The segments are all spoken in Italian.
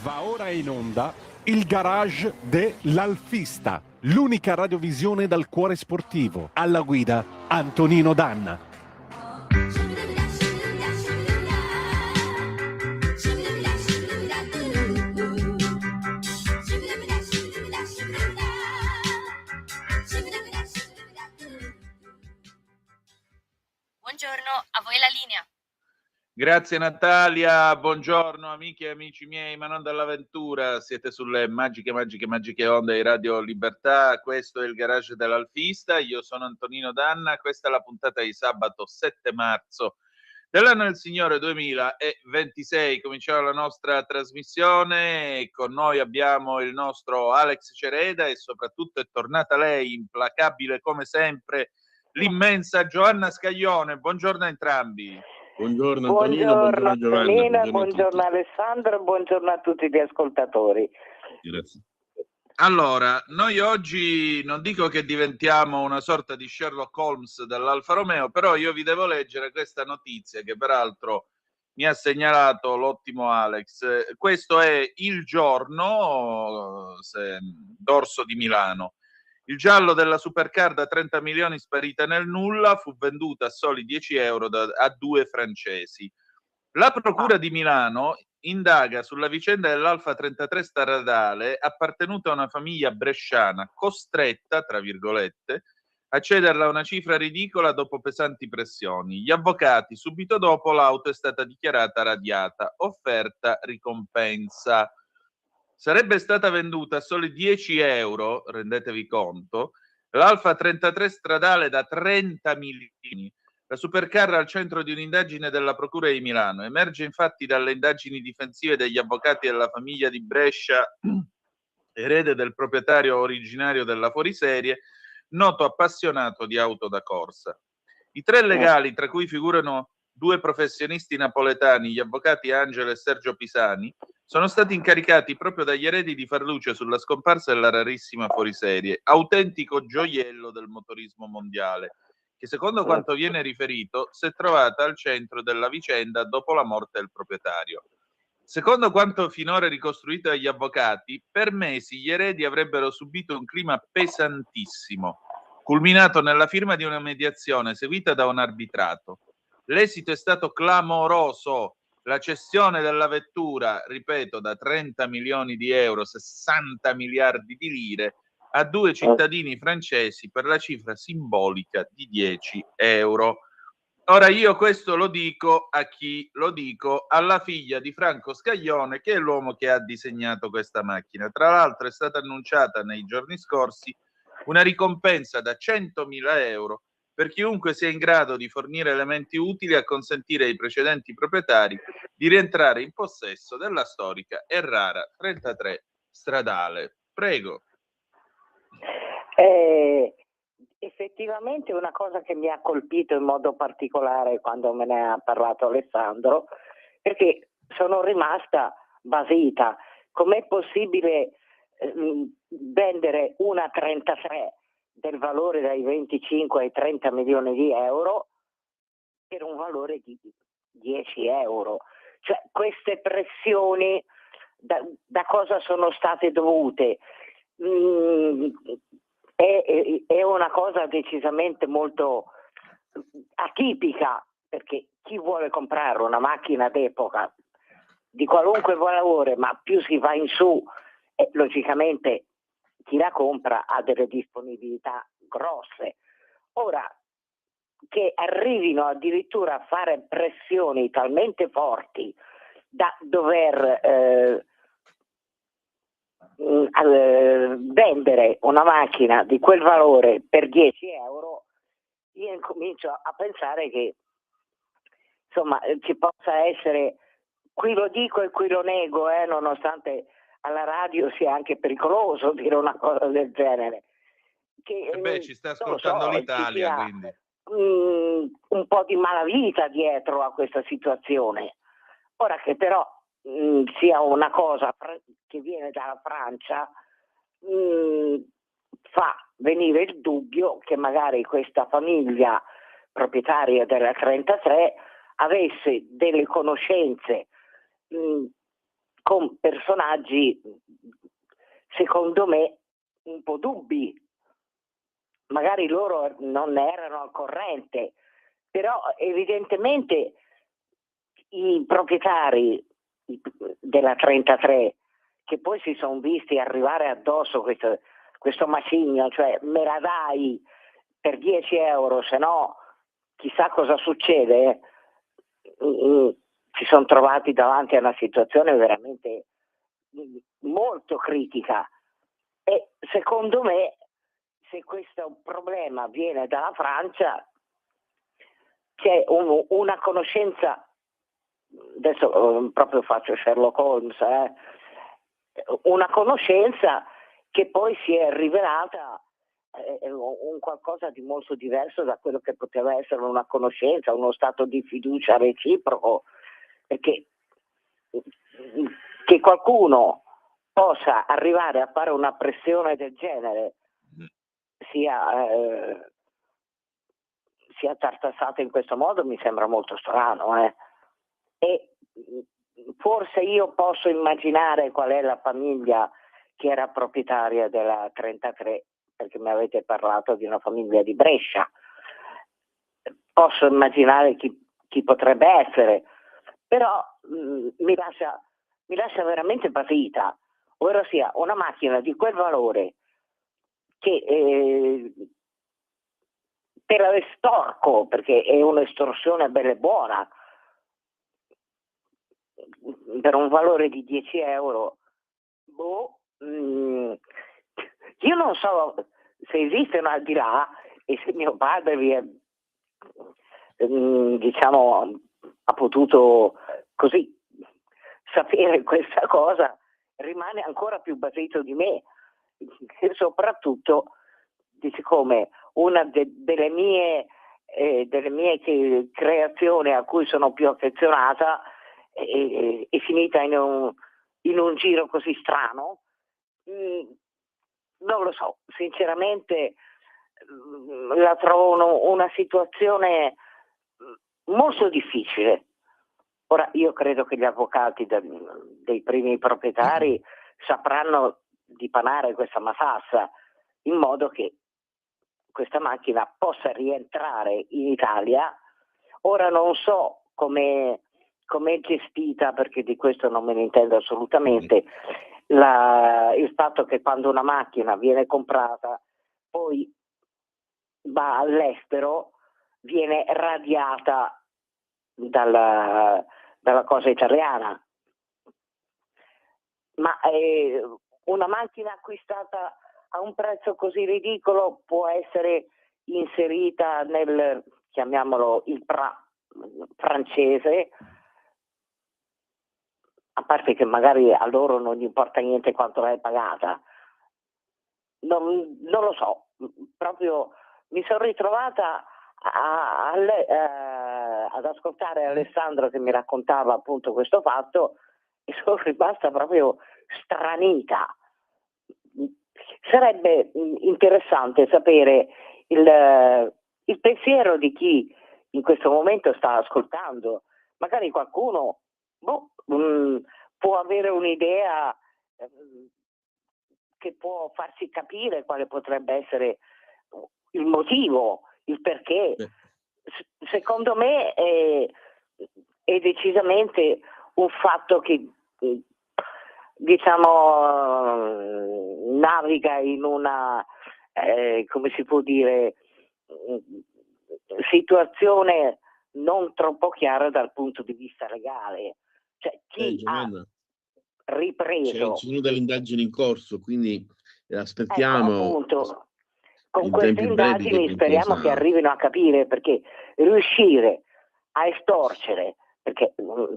Va ora in onda il garage dell'Alfista, l'unica radiovisione dal cuore sportivo. Alla guida Antonino Danna. Buongiorno, a voi la linea. Grazie Natalia, buongiorno amiche e amici miei, ma non dall'avventura, siete sulle magiche onde di Radio Libertà, questo è il garage dell'Alfista, io sono Antonino Danna, questa è la puntata di sabato 7 marzo dell'anno del Signore 2026, cominciamo la nostra trasmissione, con noi abbiamo il nostro Alex Cereda e soprattutto è tornata lei, implacabile come sempre, l'immensa Giovanna Scaglione, buongiorno a entrambi. Buongiorno Antonino, buongiorno Giovanna. Antonino, buongiorno Alessandro, buongiorno a tutti gli ascoltatori. Grazie. Allora, noi oggi non dico che diventiamo una sorta di Sherlock Holmes dell'Alfa Romeo, però io vi devo leggere questa notizia che peraltro mi ha segnalato l'ottimo Alex. Questo è Il Giorno, dorso di Milano. Il giallo della supercar da 30 milioni sparita nel nulla fu venduta a soli 10 euro a due francesi. La Procura di Milano indaga sulla vicenda dell'Alfa 33 stradale appartenuta a una famiglia bresciana costretta, tra virgolette, a cederla a una cifra ridicola dopo pesanti pressioni. Gli avvocati, subito dopo, l'auto è stata dichiarata radiata, offerta ricompensa. Sarebbe stata venduta a soli 10 euro, rendetevi conto, l'Alfa 33 stradale da 30 milioni. La supercar al centro di un'indagine della Procura di Milano. Emerge infatti dalle indagini difensive degli avvocati della famiglia di Brescia, erede del proprietario originario della fuoriserie, noto appassionato di auto da corsa. I tre legali, tra cui figurano due professionisti napoletani, gli avvocati Angelo e Sergio Pisani, sono stati incaricati proprio dagli eredi di far luce sulla scomparsa della rarissima fuoriserie, autentico gioiello del motorismo mondiale, che secondo quanto viene riferito si è trovata al centro della vicenda dopo la morte del proprietario. Secondo quanto finora ricostruito dagli avvocati, per mesi gli eredi avrebbero subito un clima pesantissimo, culminato nella firma di una mediazione seguita da un arbitrato. L'esito è stato clamoroso. La cessione della vettura, ripeto, da 30 milioni di euro, 60 miliardi di lire, a due cittadini francesi per la cifra simbolica di 10 euro. Ora io questo lo dico a chi? Lo dico alla figlia di Franco Scaglione, che è l'uomo che ha disegnato questa macchina. Tra l'altro è stata annunciata nei giorni scorsi una ricompensa da 100.000 euro per chiunque sia in grado di fornire elementi utili a consentire ai precedenti proprietari di rientrare in possesso della storica e rara 33 stradale. Prego. Effettivamente una cosa che mi ha colpito in modo particolare quando me ne ha parlato Alessandro, perché sono rimasta basita. Com'è possibile vendere una 33 del valore dai 25 ai 30 milioni di euro per un valore di 10 euro? Cioè, queste pressioni da cosa sono state dovute? È una cosa decisamente molto atipica, perché chi vuole comprare una macchina d'epoca di qualunque valore, ma più si va in su, logicamente chi la compra ha delle disponibilità grosse. Ora, che arrivino addirittura a fare pressioni talmente forti da dover vendere una macchina di quel valore per 10 euro, io incomincio a pensare che insomma ci possa essere, qui lo dico e qui lo nego, nonostante alla radio sia anche pericoloso dire una cosa del genere, che ci sta ascoltando l'Italia, quindi un po' di malavita dietro a questa situazione. Ora che però sia una cosa che viene dalla Francia, fa venire il dubbio che magari questa famiglia proprietaria della 33 avesse delle conoscenze con personaggi, secondo me, un po' dubbi. Magari loro non ne erano al corrente, però evidentemente i proprietari della 33, che poi si sono visti arrivare addosso questo macigno, cioè me la dai per 10 euro, se no chissà cosa succede, si sono trovati davanti a una situazione veramente molto critica. E secondo me, se questo problema viene dalla Francia, c'è una conoscenza, adesso proprio faccio Sherlock Holmes, una conoscenza che poi si è rivelata un qualcosa di molto diverso da quello che poteva essere una conoscenza, uno stato di fiducia reciproco, perché che qualcuno possa arrivare a fare una pressione del genere sia tartassato in questo modo mi sembra molto strano, e forse io posso immaginare qual è la famiglia che era proprietaria della 33, perché mi avete parlato di una famiglia di Brescia. Posso immaginare chi potrebbe essere, però mi lascia veramente basita, ovvero sia una macchina di quel valore che per l'estorco, perché è un'estorsione bella e buona, per un valore di 10 euro, io non so se esiste un al di là, e se mio padre ha potuto così sapere questa cosa, rimane ancora più basito di me, e soprattutto siccome una delle mie creazioni a cui sono più affezionata è finita in un giro così strano. Non lo so, sinceramente la trovo una situazione molto difficile. Ora io credo che gli avvocati dei primi proprietari sapranno dipanare questa matassa in modo che questa macchina possa rientrare in Italia. Ora non so come è gestita, perché di questo non me ne intendo assolutamente, il fatto che quando una macchina viene comprata poi va all'estero, viene radiata dalla cosa italiana. Ma una macchina acquistata a un prezzo così ridicolo può essere inserita nel, chiamiamolo, il francese, a parte che magari a loro non gli importa niente quanto l'hai pagata. Non lo so, proprio mi sono ritrovata ad ascoltare Alessandro che mi raccontava appunto questo fatto e sono rimasta proprio stranita. Sarebbe interessante sapere il pensiero di chi in questo momento sta ascoltando. Magari qualcuno può avere un'idea che può farci capire quale potrebbe essere il motivo, il perché. Secondo me è decisamente un fatto che naviga in una come si può dire, situazione non troppo chiara dal punto di vista legale. Cioè chi ha ripreso, ci sono delle indagini in corso, quindi aspettiamo, ecco, appunto, con in queste tempi brevi, indagini speriamo che arrivino a capire, perché riuscire a estorcere, perché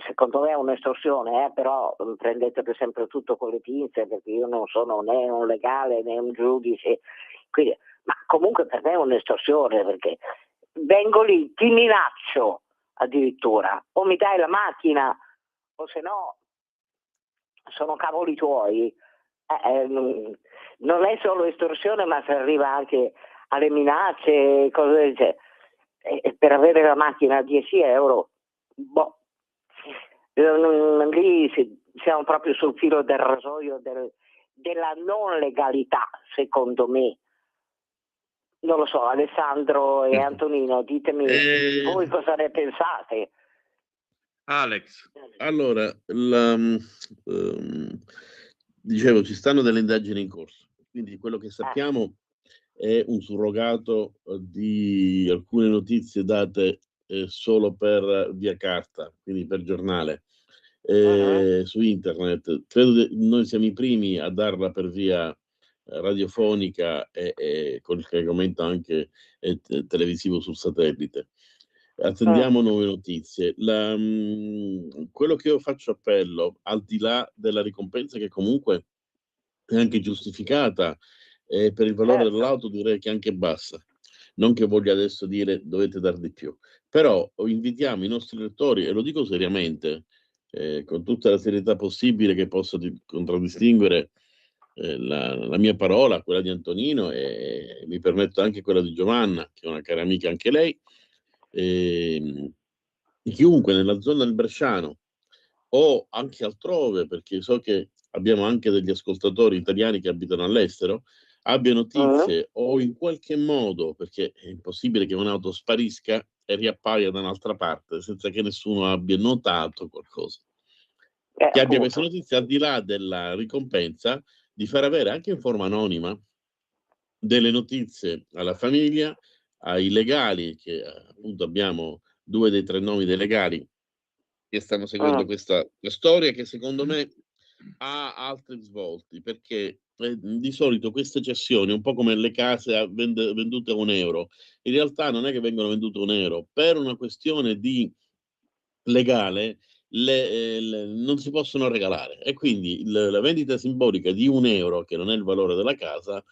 secondo me è un'estorsione, però prendetelo sempre tutto con le pinze, perché io non sono né un legale né un giudice, quindi, ma comunque per me è un'estorsione, perché vengo lì, ti minaccio addirittura, o mi dai la macchina o se no sono cavoli tuoi. Non è solo estorsione, ma si arriva anche alle minacce, cose del genere. E per avere la macchina a 10 euro, lì siamo proprio sul filo del rasoio della non legalità, secondo me. Non lo so, Alessandro e Antonino, ditemi voi cosa ne pensate. Alex. Allora, dicevo, ci stanno delle indagini in corso, quindi quello che sappiamo è un surrogato di alcune notizie date solo per via carta, quindi per giornale, su internet. Credo che noi siamo i primi a darla per via radiofonica e con il caricamento anche televisivo sul satellite. Attendiamo nuove notizie. Quello che io faccio appello, al di là della ricompensa che comunque è anche giustificata, per il valore dell'auto direi che è anche bassa. Non che voglia adesso dire dovete dar di più, però invitiamo i nostri lettori, e lo dico seriamente, con tutta la serietà possibile che possa contraddistinguere la mia parola, quella di Antonino, e mi permetto anche quella di Giovanna, che è una cara amica anche lei, chiunque nella zona del Bresciano o anche altrove, perché so che abbiamo anche degli ascoltatori italiani che abitano all'estero, abbia notizie o in qualche modo, perché è impossibile che un'auto sparisca e riappaia da un'altra parte senza che nessuno abbia notato qualcosa. Che abbia questa notizia, al di là della ricompensa, di far avere anche in forma anonima delle notizie alla famiglia, ai legali, che appunto abbiamo 2 dei 3 nomi dei legali che stanno seguendo questa storia, che secondo me ha altri svolti, perché di solito queste cessioni, un po' come le case vendute a €1, in realtà non è che vengono vendute a €1, per una questione di legale non si possono regalare, e quindi la vendita simbolica di €1, che non è il valore della casa,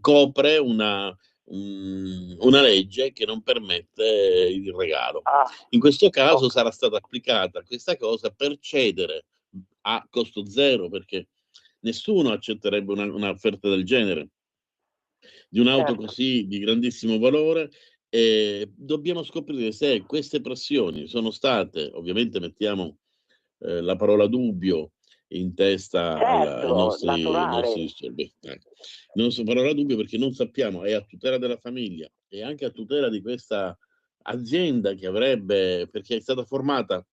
copre una legge che non permette il regalo. In questo caso sarà stata applicata questa cosa per cedere a costo zero, perché nessuno accetterebbe un'offerta del genere, di un'auto così di grandissimo valore. Dobbiamo scoprire se queste pressioni sono state, ovviamente mettiamo la parola dubbio in testa ai nostri non so, parola dubbio, perché non sappiamo, è a tutela della famiglia e anche a tutela di questa azienda che avrebbe, perché è stata formata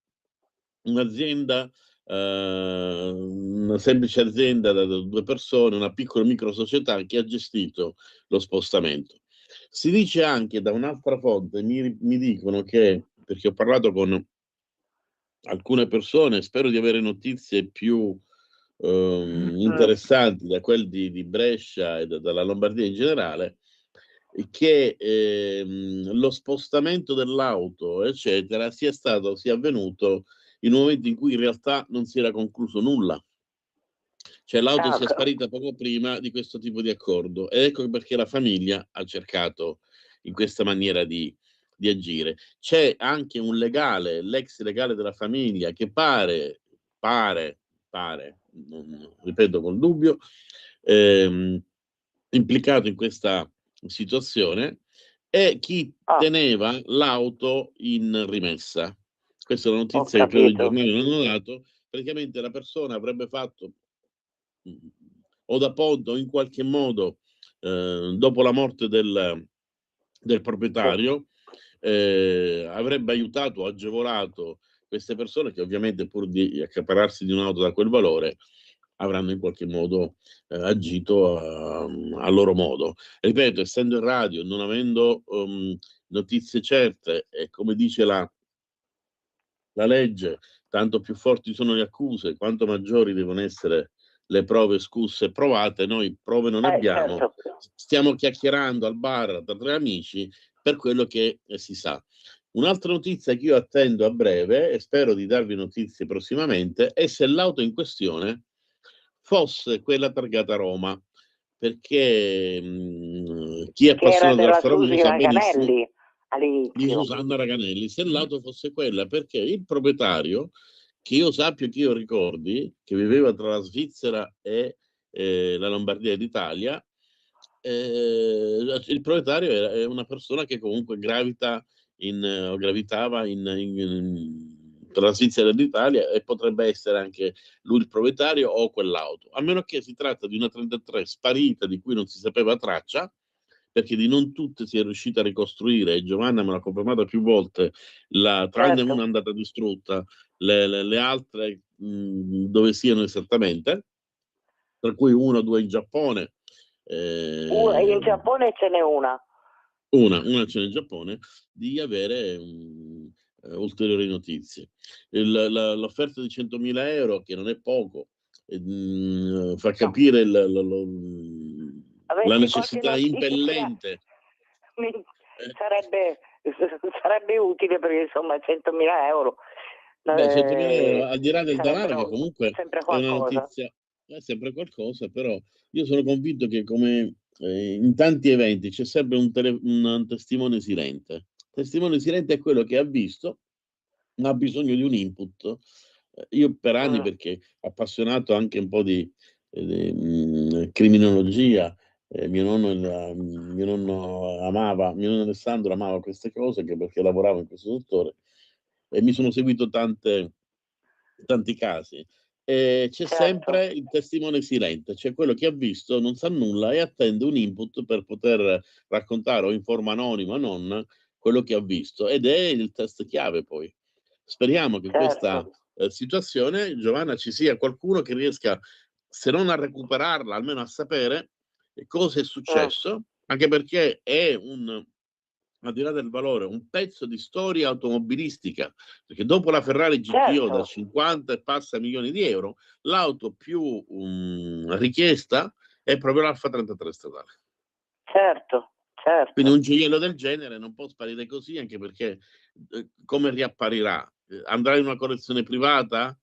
un'azienda, una semplice azienda da 2 persone, una piccola micro società che ha gestito lo spostamento. Si dice anche da un'altra fonte, mi dicono che, perché ho parlato con alcune persone, spero di avere notizie più interessanti da quel di Brescia e dalla Lombardia in generale, che lo spostamento dell'auto, eccetera, sia avvenuto in un momento in cui in realtà non si era concluso nulla. Cioè l'auto sia sparita poco prima di questo tipo di accordo, ed ecco perché la famiglia ha cercato in questa maniera di agire. C'è anche un legale, l'ex legale della famiglia, che pare, ripeto col dubbio, implicato in questa situazione, è chi teneva l'auto in rimessa. Questa è una notizia che credo i giornali non hanno dato. Praticamente la persona avrebbe fatto o da ponte o in qualche modo, dopo la morte del proprietario, avrebbe aiutato, agevolato queste persone che ovviamente, pur di accaparrarsi di un'auto da quel valore, avranno in qualche modo agito a loro modo. Ripeto, essendo in radio, non avendo notizie certe, e come dice la legge, tanto più forti sono le accuse, quanto maggiori devono essere le prove scusse e provate. Noi prove non abbiamo, stiamo chiacchierando al bar tra 3 amici per quello che si sa. Un'altra notizia che io attendo a breve, e spero di darvi notizie prossimamente, è se l'auto in questione fosse quella targata a Roma, perché chi è appassionato dell'Alfa Romeo lo sa benissimo, di Susanna Raganelli, se l'auto fosse quella, perché il proprietario, che io sappia, che io ricordi, che viveva tra la Svizzera e la Lombardia d'Italia, il proprietario è una persona che comunque gravitava tra la Svizzera e l'Italia, e potrebbe essere anche lui il proprietario o quell'auto, a meno che si tratta di una 33 sparita di cui non si sapeva traccia, perché di non tutte si è riuscita a ricostruire, e Giovanna me l'ha confermato più volte, tranne Certo. una è andata distrutta, le altre dove siano esattamente, tra cui una o due in Giappone. In Giappone ce n'è una. Una c'è in Giappone, di avere ulteriori notizie. L'offerta di 100.000 euro, che non è poco, fa capire la necessità impellente. Sarebbe utile, perché insomma 100.000 euro. 100.000 euro, al di là del denaro, che comunque sempre è una qualcosa. notizia, è sempre qualcosa, però io sono convinto che, come in tanti eventi, c'è sempre un testimone silente. Testimone silente è quello che ha visto, ma ha bisogno di un input. Io per anni, perché appassionato anche un po' di criminologia, mio nonno Alessandro amava queste cose, anche perché lavorava in questo settore, e mi sono seguito tanti casi. C'è Certo. sempre il testimone silente, cioè quello che ha visto, non sa nulla e attende un input per poter raccontare, o in forma anonima o non, quello che ha visto, ed è il test chiave. Poi speriamo che questa situazione, Giovanna, ci sia qualcuno che riesca, se non a recuperarla, almeno a sapere cosa è successo, anche perché è al di là del valore, un pezzo di storia automobilistica, perché dopo la Ferrari GTO da 50 e passa milioni di euro, l'auto più richiesta è proprio l'Alfa 33 stradale. Certo. Quindi un gioiello del genere non può sparire così, anche perché come riapparirà? Andrà in una collezione privata?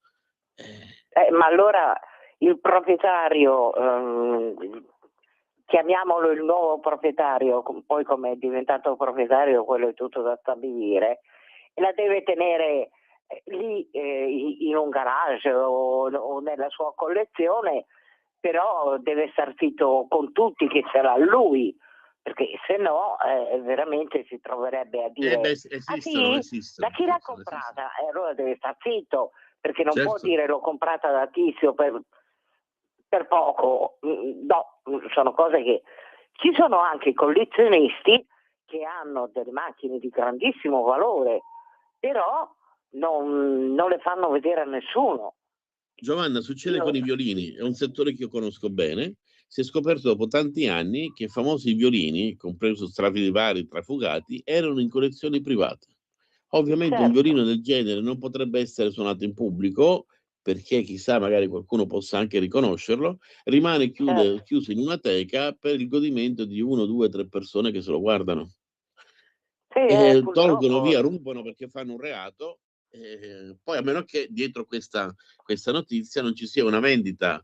Ma allora il proprietario, chiamiamolo il nuovo proprietario, poi come è diventato proprietario, quello è tutto da stabilire, la deve tenere lì in un garage o nella sua collezione, però deve star zitto con tutti che ce l'ha lui, perché se no veramente si troverebbe a dire esistono. Da chi l'ha comprata? Allora deve star zitto, perché non Certo. può dire l'ho comprata da Tizio per poco. No, sono cose che... Ci sono anche collezionisti che hanno delle macchine di grandissimo valore, però non le fanno vedere a nessuno. Giovanna, succede con i violini, è un settore che io conosco bene. Si è scoperto dopo tanti anni che famosi violini, compreso Stradivari, Trafugati, erano in collezioni private. Ovviamente un violino del genere non potrebbe essere suonato in pubblico, perché chissà, magari qualcuno possa anche riconoscerlo, rimane chiuso in una teca per il godimento di 1, 2, 3 persone che se lo guardano. Tolgono via, rubano perché fanno un reato. Poi, a meno che dietro questa notizia non ci sia una vendita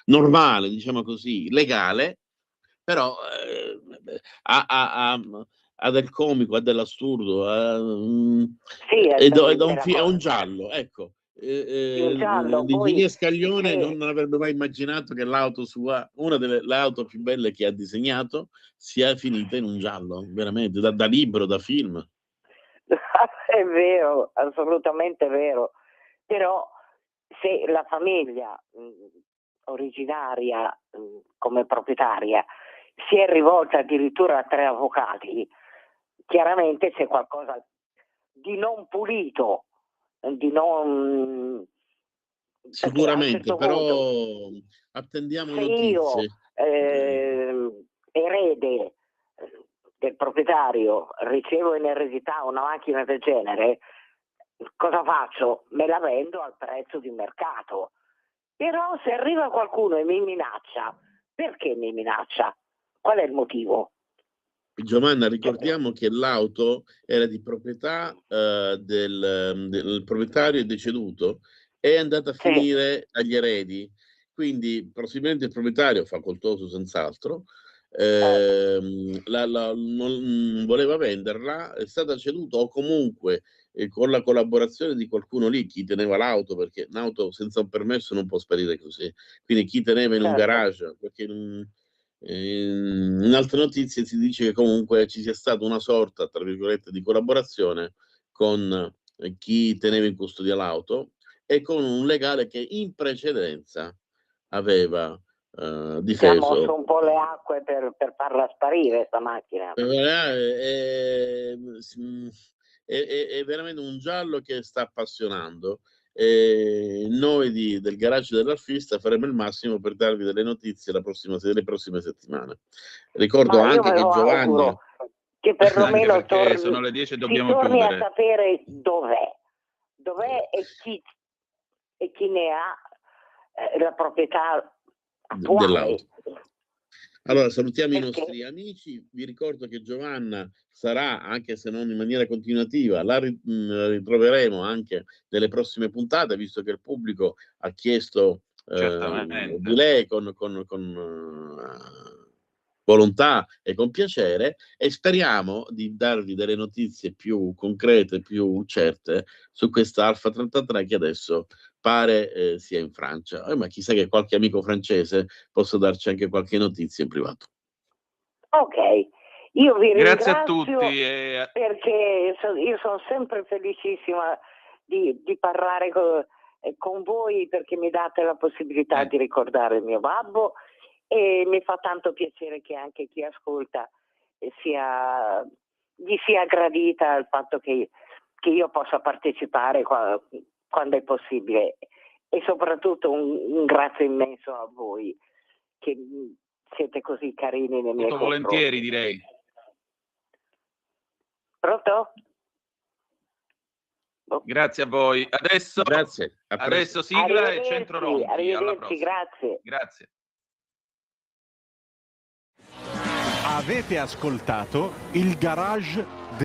normale, diciamo così, legale, però ha del comico, ha dell'assurdo, è un giallo, ecco. L'ingegner Scaglione non avrebbe mai immaginato che l'auto sua, una delle auto più belle che ha disegnato, sia finita in un giallo, veramente, da libro, da film. È vero, assolutamente vero. Però se la famiglia originaria come proprietaria si è rivolta addirittura a 3 avvocati, chiaramente c'è qualcosa di non pulito, di non... Sicuramente, però attendiamo notizie. Io, erede del proprietario, ricevo in eredità una macchina del genere, cosa faccio? Me la vendo al prezzo di mercato. Però se arriva qualcuno e mi minaccia, perché mi minaccia? Qual è il motivo? Giovanna, ricordiamo che l'auto era di proprietà del proprietario deceduto, è andata a finire agli eredi, quindi possibilmente il proprietario, facoltoso senz'altro, non voleva venderla, è stata ceduta, o comunque con la collaborazione di qualcuno lì, chi teneva l'auto, perché un'auto senza un permesso non può sparire così, quindi chi teneva in un garage, perché in altre notizie si dice che comunque ci sia stata una sorta, tra virgolette, di collaborazione con chi teneva in custodia l'auto e con un legale che in precedenza aveva Ti ha difeso. mosso un po' le acque per farla sparire sta macchina. È veramente un giallo che sta appassionando. Noi del garage dell'Alfista faremo il massimo per darvi delle notizie delle prossime settimane. Ricordo Ma io anche me che lo Giovanni, auguro che Anche perlomeno perché sono le 10 e si dobbiamo torni chiudere. a sapere dov'è e chi ne ha la proprietà attuale. dell'auto. Allora salutiamo i Perché? nostri amici, vi ricordo che Giovanna sarà, anche se non in maniera continuativa, la ritroveremo anche nelle prossime puntate, visto che il pubblico ha chiesto Certamente. di lei con volontà e con piacere, e speriamo di darvi delle notizie più concrete, più certe su questa Alfa 33 che adesso pare sia in Francia. Ma chissà che qualche amico francese possa darci anche qualche notizia in privato. Ok, io vi Grazie a ringrazio tutti. perché io sono sempre felicissima di parlare con voi, perché mi date la possibilità di ricordare il mio babbo, e mi fa tanto piacere che anche chi ascolta gli sia gradita il fatto che io possa partecipare quando è possibile, e soprattutto un grazie immenso a voi che siete così carini nei miei Molto confronti. volentieri, direi. Pronto? Grazie a voi. Adesso, Grazie. adesso sigla e Arrivederci, Centro Ronchi. Alla arrivederci, prossima. grazie. Grazie. Avete ascoltato il garage